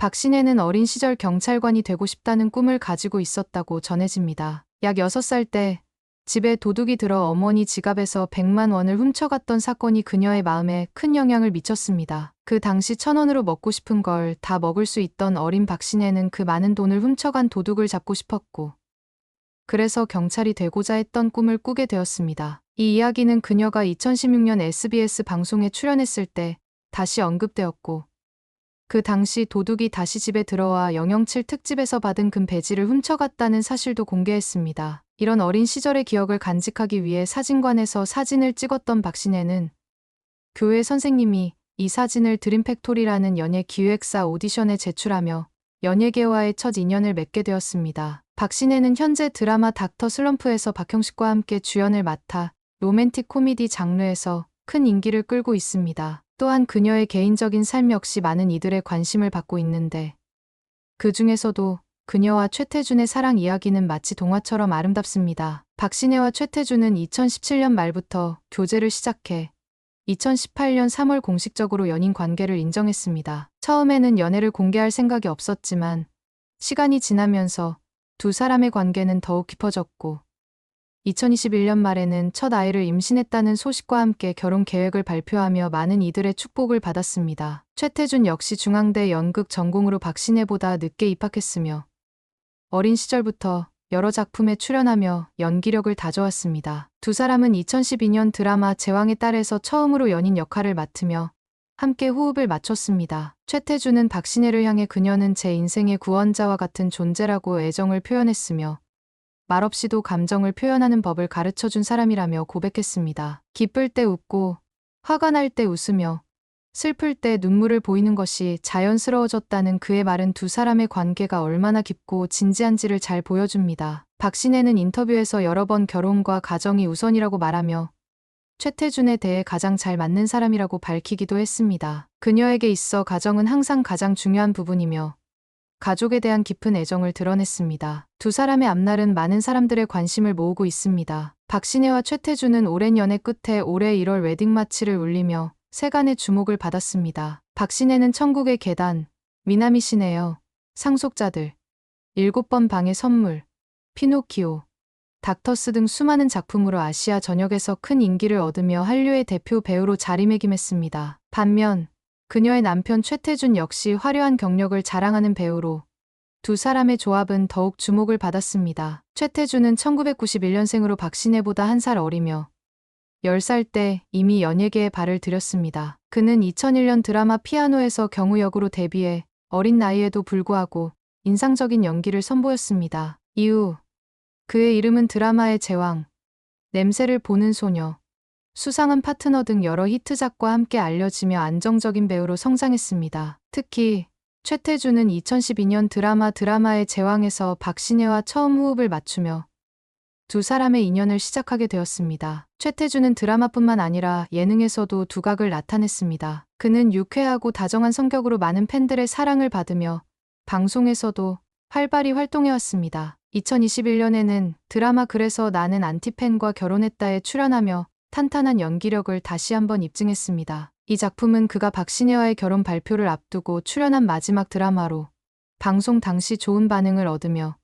박신혜는 어린 시절 경찰관이 되고 싶다는 꿈을 가지고 있었다고 전해집니다. 약 6살 때 집에 도둑이 들어 어머니 지갑에서 100만 원을 훔쳐갔던 사건이 그녀의 마음에 큰 영향을 미쳤습니다. 그 당시 1,000원으로 먹고 싶은 걸 다 먹을 수 있던 어린 박신혜는 그 많은 돈을 훔쳐간 도둑을 잡고 싶었고, 그래서 경찰이 되고자 했던 꿈을 꾸게 되었습니다. 이 이야기는 그녀가 2016년 SBS 방송에 출연했을 때 다시 언급되었고, 그 당시 도둑이 다시 집에 들어와 007 특집에서 받은 금배지를 훔쳐갔다는 사실도 공개했습니다. 이런 어린 시절의 기억을 간직하기 위해 사진관에서 사진을 찍었던 박신혜는 교회 선생님이 이 사진을 드림팩토리라는 연예 기획사 오디션에 제출하며 연예계와의 첫 인연을 맺게 되었습니다. 박신혜는 현재 드라마 닥터 슬럼프에서 박형식과 함께 주연을 맡아 로맨틱 코미디 장르에서 큰 인기를 끌고 있습니다. 또한 그녀의 개인적인 삶 역시 많은 이들의 관심을 받고 있는데, 그 중에서도 그녀와 최태준의 사랑 이야기는 마치 동화처럼 아름답습니다. 박신혜와 최태준은 2017년 말부터 교제를 시작해 2018년 3월 공식적으로 연인 관계를 인정했습니다. 처음에는 연애를 공개할 생각이 없었지만 시간이 지나면서 두 사람의 관계는 더욱 깊어졌고, 2021년 말에는 첫 아이를 임신했다는 소식과 함께 결혼 계획을 발표하며 많은 이들의 축복을 받았습니다. 최태준 역시 중앙대 연극 전공으로 박신혜보다 늦게 입학했으며 어린 시절부터 여러 작품에 출연하며 연기력을 다져왔습니다. 두 사람은 2012년 드라마 제왕의 딸에서 처음으로 연인 역할을 맡으며 함께 호흡을 맞췄습니다. 최태준은 박신혜를 향해 그녀는 제 인생의 구원자와 같은 존재라고 애정을 표현했으며 말없이도 감정을 표현하는 법을 가르쳐준 사람이라며 고백했습니다. 기쁠 때 웃고 화가 날 때 웃으며 슬플 때 눈물을 보이는 것이 자연스러워졌다는 그의 말은 두 사람의 관계가 얼마나 깊고 진지한지를 잘 보여줍니다. 박신혜는 인터뷰에서 여러 번 결혼과 가정이 우선이라고 말하며 최태준에 대해 가장 잘 맞는 사람이라고 밝히기도 했습니다. 그녀에게 있어 가정은 항상 가장 중요한 부분이며 가족에 대한 깊은 애정을 드러냈습니다. 두 사람의 앞날은 많은 사람들의 관심을 모으고 있습니다. 박신혜와 최태준은 오랜 연애 끝에 올해 1월 웨딩마치를 울리며 세간의 주목을 받았습니다. 박신혜는 천국의 계단, 미나미 시네어, 상속자들, 7번 방의 선물, 피노키오, 닥터스 등 수많은 작품으로 아시아 전역에서 큰 인기를 얻으며 한류의 대표 배우로 자리매김했습니다. 반면 그녀의 남편 최태준 역시 화려한 경력을 자랑하는 배우로 두 사람의 조합은 더욱 주목을 받았습니다. 최태준은 1991년생으로 박신혜보다 1살 어리며 10살 때 이미 연예계에 발을 들였습니다. 그는 2001년 드라마 피아노에서 경우 역으로 데뷔해 어린 나이에도 불구하고 인상적인 연기를 선보였습니다. 이후 그의 이름은 드라마의 제왕, 냄새를 보는 소녀, 수상한 파트너 등 여러 히트작과 함께 알려지며 안정적인 배우로 성장했습니다. 특히 최태준은 2012년 드라마의 제왕에서 박신혜와 처음 호흡을 맞추며 두 사람의 인연을 시작하게 되었습니다. 최태준은 드라마뿐만 아니라 예능에서도 두각을 나타냈습니다. 그는 유쾌하고 다정한 성격으로 많은 팬들의 사랑을 받으며 방송에서도 활발히 활동해왔습니다. 2021년에는 드라마 그래서 나는 안티팬과 결혼했다에 출연하며 탄탄한 연기력을 다시 한번 입증했습니다. 이 작품은 그가 박신혜와의 결혼 발표를 앞두고 출연한 마지막 드라마로 방송 당시 좋은 반응을 얻으며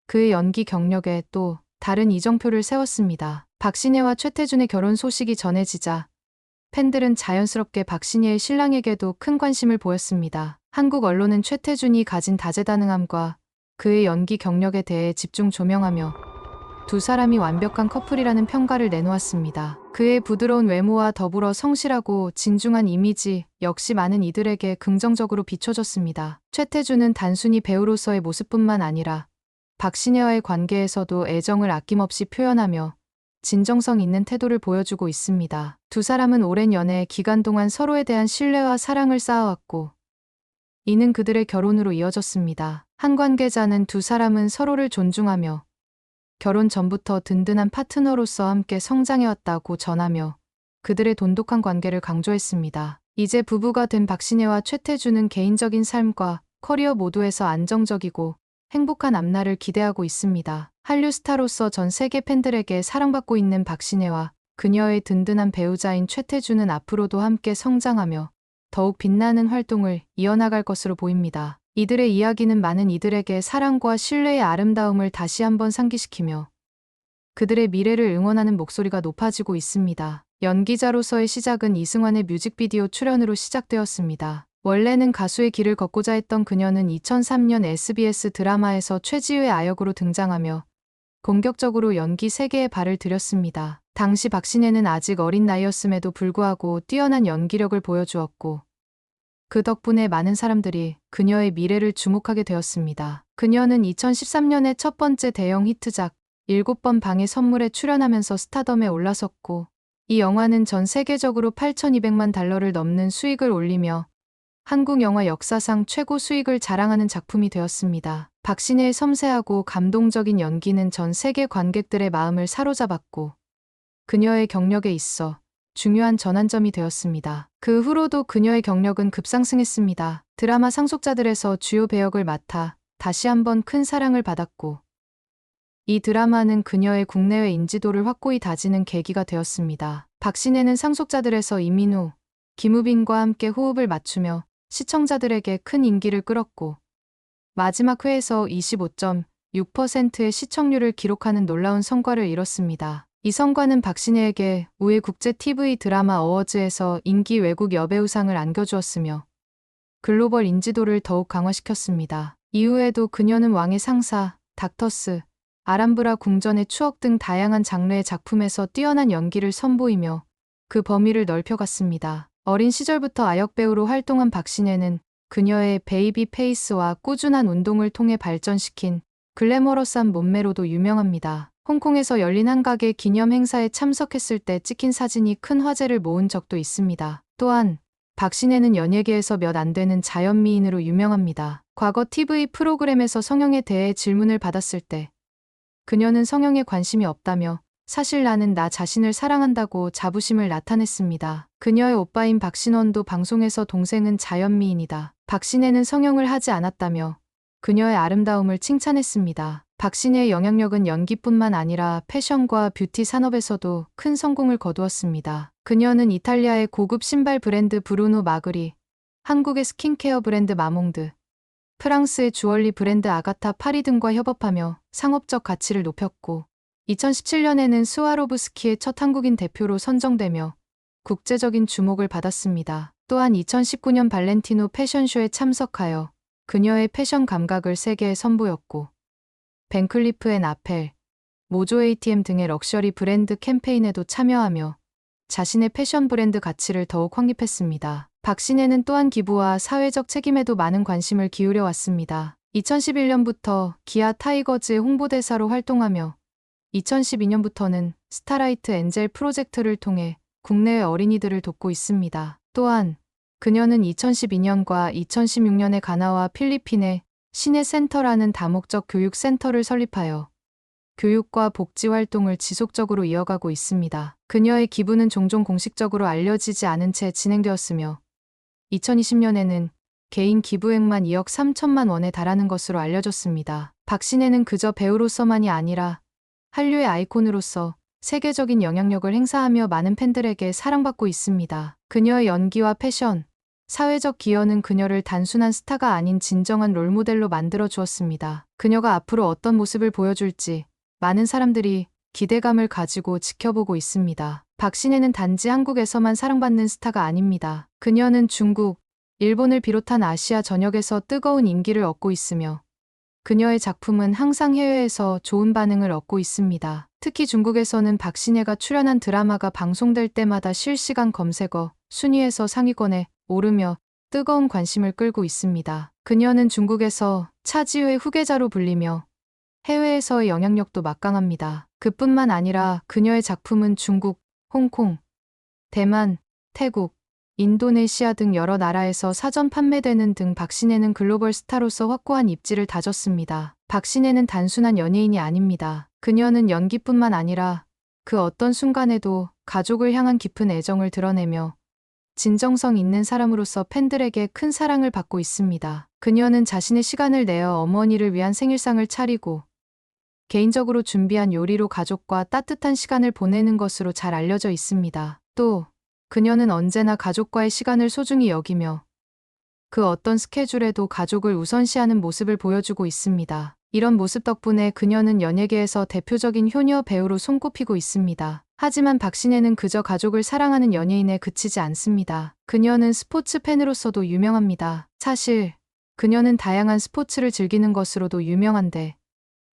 그의 연기 경력에 또 다른 이정표를 세웠습니다. 박신혜와 최태준의 결혼 소식이 전해지자 팬들은 자연스럽게 박신혜의 신랑에게도 큰 관심을 보였습니다. 한국 언론은 최태준이 가진 다재다능함과 그의 연기 경력에 대해 집중 조명하며 두 사람이 완벽한 커플이라는 평가를 내놓았습니다. 그의 부드러운 외모와 더불어 성실하고 진중한 이미지 역시 많은 이들에게 긍정적으로 비춰졌습니다. 최태준은 단순히 배우로서의 모습뿐만 아니라 박신혜와의 관계에서도 애정을 아낌없이 표현하며 진정성 있는 태도를 보여주고 있습니다. 두 사람은 오랜 연애 기간 동안 서로에 대한 신뢰와 사랑을 쌓아왔고, 이는 그들의 결혼으로 이어졌습니다. 한 관계자는 두 사람은 서로를 존중하며 결혼 전부터 든든한 파트너로서 함께 성장해왔다고 전하며 그들의 돈독한 관계를 강조했습니다. 이제 부부가 된 박신혜와 최태준은 개인적인 삶과 커리어 모두에서 안정적이고 행복한 앞날을 기대하고 있습니다. 한류 스타로서 전 세계 팬들에게 사랑받고 있는 박신혜와 그녀의 든든한 배우자인 최태준은 앞으로도 함께 성장하며 더욱 빛나는 활동을 이어나갈 것으로 보입니다. 이들의 이야기는 많은 이들에게 사랑과 신뢰의 아름다움을 다시 한번 상기시키며 그들의 미래를 응원하는 목소리가 높아지고 있습니다. 연기자로서의 시작은 이승환의 뮤직비디오 출연으로 시작되었습니다. 원래는 가수의 길을 걷고자 했던 그녀는 2003년 SBS 드라마에서 최지우의 아역으로 등장하며 본격적으로 연기 세계에 발을 들였습니다. 당시 박신혜는 아직 어린 나이였음에도 불구하고 뛰어난 연기력을 보여주었고 그 덕분에 많은 사람들이 그녀의 미래를 주목하게 되었습니다. 그녀는 2013년에 첫 번째 대형 히트작 7번 방의 선물에 출연하면서 스타덤에 올라섰고 이 영화는 전 세계적으로 8,200만 달러를 넘는 수익을 올리며 한국 영화 역사상 최고 수익을 자랑하는 작품이 되었습니다. 박신혜의 섬세하고 감동적인 연기는 전 세계 관객들의 마음을 사로잡았고 그녀의 경력에 있어 중요한 전환점이 되었습니다. 그 후로도 그녀의 경력은 급상승했습니다. 드라마 상속자들에서 주요 배역을 맡아 다시 한번 큰 사랑을 받았고 이 드라마는 그녀의 국내외 인지도를 확고히 다지는 계기가 되었습니다. 박신혜는 상속자들에서 이민우, 김우빈과 함께 호흡을 맞추며 시청자들에게 큰 인기를 끌었고 마지막 회에서 25.6%의 시청률을 기록하는 놀라운 성과를 이뤘습니다. 이 성과는 박신혜에게 우에 국제 TV 드라마 어워즈에서 인기 외국 여배우상을 안겨주었으며 글로벌 인지도를 더욱 강화시켰습니다. 이후에도 그녀는 왕의 상사, 닥터스, 아람브라 궁전의 추억 등 다양한 장르의 작품에서 뛰어난 연기를 선보이며 그 범위를 넓혀갔습니다. 어린 시절부터 아역배우로 활동한 박신혜는 그녀의 베이비 페이스와 꾸준한 운동을 통해 발전시킨 글래머러스한 몸매로도 유명합니다. 홍콩에서 열린 한가게 기념 행사에 참석했을 때 찍힌 사진이 큰 화제를 모은 적도 있습니다. 또한 박신혜는 연예계에서 몇 안 되는 자연미인으로 유명합니다. 과거 TV 프로그램에서 성형에 대해 질문을 받았을 때 그녀는 성형에 관심이 없다며 사실 나는 나 자신을 사랑한다고 자부심을 나타냈습니다. 그녀의 오빠인 박신원도 방송에서 동생은 자연미인이다. 박신혜는 성형을 하지 않았다며 그녀의 아름다움을 칭찬했습니다. 박신혜의 영향력은 연기뿐만 아니라 패션과 뷰티 산업에서도 큰 성공을 거두었습니다. 그녀는 이탈리아의 고급 신발 브랜드 브루노 마그리, 한국의 스킨케어 브랜드 마몽드, 프랑스의 주얼리 브랜드 아가타 파리 등과 협업하며 상업적 가치를 높였고 2017년에는 스와로브스키의 첫 한국인 대표로 선정되며 국제적인 주목을 받았습니다. 또한 2019년 발렌티노 패션쇼에 참석하여 그녀의 패션 감각을 세계에 선보였고 벤클리프 앤 아펠, 모조 ATM 등의 럭셔리 브랜드 캠페인에도 참여하며 자신의 패션 브랜드 가치를 더욱 확립했습니다. 박신혜는 또한 기부와 사회적 책임에도 많은 관심을 기울여 왔습니다. 2011년부터 기아 타이거즈의 홍보대사로 활동하며 2012년부터는 스타라이트 엔젤 프로젝트를 통해 국내외 어린이들을 돕고 있습니다. 또한 그녀는 2012년과 2016년에 가나와 필리핀에 신의 센터라는 다목적 교육 센터를 설립하여 교육과 복지 활동을 지속적으로 이어가고 있습니다. 그녀의 기부는 종종 공식적으로 알려지지 않은 채 진행되었으며 2020년에는 개인 기부액만 2억 3천만 원에 달하는 것으로 알려졌습니다. 박신혜는 그저 배우로서만이 아니라 한류의 아이콘으로서 세계적인 영향력을 행사하며 많은 팬들에게 사랑받고 있습니다. 그녀의 연기와 패션, 사회적 기여는 그녀를 단순한 스타가 아닌 진정한 롤모델로 만들어 주었습니다. 그녀가 앞으로 어떤 모습을 보여줄지 많은 사람들이 기대감을 가지고 지켜보고 있습니다. 박신혜는 단지 한국에서만 사랑받는 스타가 아닙니다. 그녀는 중국, 일본을 비롯한 아시아 전역에서 뜨거운 인기를 얻고 있으며 그녀의 작품은 항상 해외에서 좋은 반응을 얻고 있습니다. 특히 중국에서는 박신혜가 출연한 드라마가 방송될 때마다 실시간 검색어 순위에서 상위권에 오르며 뜨거운 관심을 끌고 있습니다. 그녀는 중국에서 차지우의 후계자로 불리며 해외에서의 영향력도 막강합니다. 그뿐만 아니라 그녀의 작품은 중국, 홍콩, 대만, 태국, 인도네시아 등 여러 나라에서 사전 판매되는 등 박신혜는 글로벌 스타로서 확고한 입지를 다졌습니다. 박신혜는 단순한 연예인이 아닙니다. 그녀는 연기뿐만 아니라 그 어떤 순간에도 가족을 향한 깊은 애정을 드러내며 진정성 있는 사람으로서 팬들에게 큰 사랑을 받고 있습니다. 그녀는 자신의 시간을 내어 어머니를 위한 생일상을 차리고 개인적으로 준비한 요리로 가족과 따뜻한 시간을 보내는 것으로 잘 알려져 있습니다. 또 그녀는 언제나 가족과의 시간을 소중히 여기며 그 어떤 스케줄에도 가족을 우선시하는 모습을 보여주고 있습니다. 이런 모습 덕분에 그녀는 연예계에서 대표적인 효녀 배우로 손꼽히고 있습니다. 하지만 박신혜는 그저 가족을 사랑하는 연예인에 그치지 않습니다. 그녀는 스포츠 팬으로서도 유명합니다. 사실 그녀는 다양한 스포츠를 즐기는 것으로도 유명한데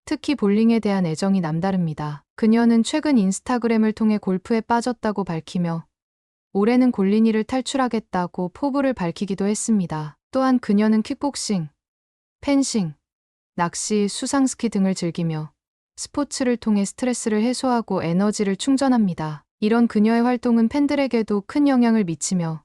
특히 볼링에 대한 애정이 남다릅니다. 그녀는 최근 인스타그램을 통해 골프에 빠졌다고 밝히며 올해는 골린이를 탈출하겠다고 포부를 밝히기도 했습니다. 또한 그녀는 킥복싱, 펜싱, 낚시, 수상스키 등을 즐기며 스포츠를 통해 스트레스를 해소하고 에너지를 충전합니다. 이런 그녀의 활동은 팬들에게도 큰 영향을 미치며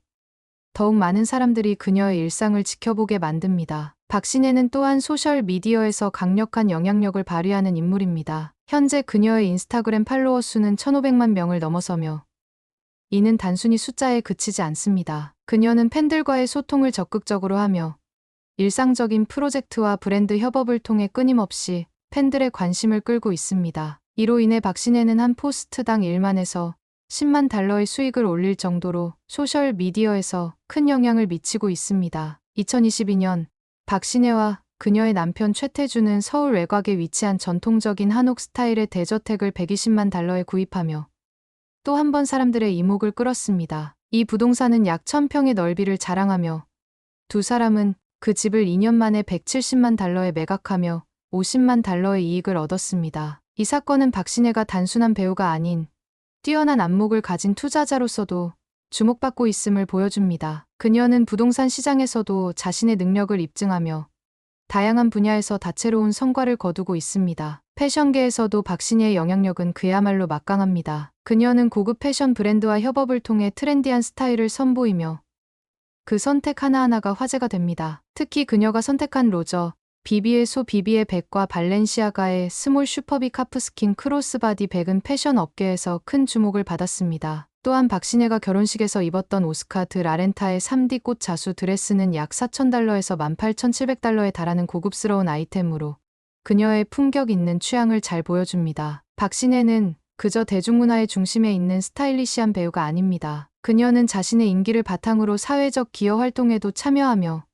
더욱 많은 사람들이 그녀의 일상을 지켜보게 만듭니다. 박신혜는 또한 소셜미디어에서 강력한 영향력을 발휘하는 인물입니다. 현재 그녀의 인스타그램 팔로워 수는 1,500만 명을 넘어서며 이는 단순히 숫자에 그치지 않습니다. 그녀는 팬들과의 소통을 적극적으로 하며 일상적인 프로젝트와 브랜드 협업을 통해 끊임없이 팬들의 관심을 끌고 있습니다. 이로 인해 박신혜는 한 포스트당 1만에서 10만 달러의 수익을 올릴 정도로 소셜미디어에서 큰 영향을 미치고 있습니다. 2022년 박신혜와 그녀의 남편 최태주는 서울 외곽에 위치한 전통적인 한옥 스타일의 대저택을 120만 달러에 구입하며 또 한 번 사람들의 이목을 끌었습니다. 이 부동산은 약 1,000평의 넓이를 자랑하며 두 사람은 그 집을 2년 만에 170만 달러에 매각하며 50만 달러의 이익을 얻었습니다. 이 사건은 박신혜가 단순한 배우가 아닌 뛰어난 안목을 가진 투자자로서도 주목받고 있음을 보여줍니다. 그녀는 부동산 시장에서도 자신의 능력을 입증하며 다양한 분야에서 다채로운 성과를 거두고 있습니다. 패션계에서도 박신혜의 영향력은 그야말로 막강합니다. 그녀는 고급 패션 브랜드와 협업을 통해 트렌디한 스타일을 선보이며 그 선택 하나하나가 화제가 됩니다. 특히 그녀가 선택한 로저, 비비의 소 비비의 백과 발렌시아가의 스몰 슈퍼비 카프스킨 크로스바디 백은 패션 업계에서 큰 주목을 받았습니다. 또한 박신혜가 결혼식에서 입었던 오스카 드 라렌타의 3D 꽃 자수 드레스는 약 4,000달러에서 18,700달러에 달하는 고급스러운 아이템으로 그녀의 품격 있는 취향을 잘 보여줍니다. 박신혜는 그저 대중문화의 중심에 있는 스타일리시한 배우가 아닙니다. 그녀는 자신의 인기를 바탕으로 사회적 기여 활동에도 참여하며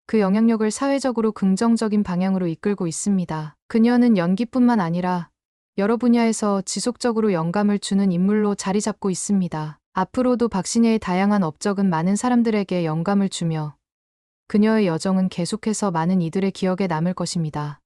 그 영향력을 사회적으로 긍정적인 방향으로 이끌고 있습니다. 그녀는 연기뿐만 아니라 여러 분야에서 지속적으로 영감을 주는 인물로 자리 잡고 있습니다. 앞으로도 박신혜의 다양한 업적은 많은 사람들에게 영감을 주며 그녀의 여정은 계속해서 많은 이들의 기억에 남을 것입니다.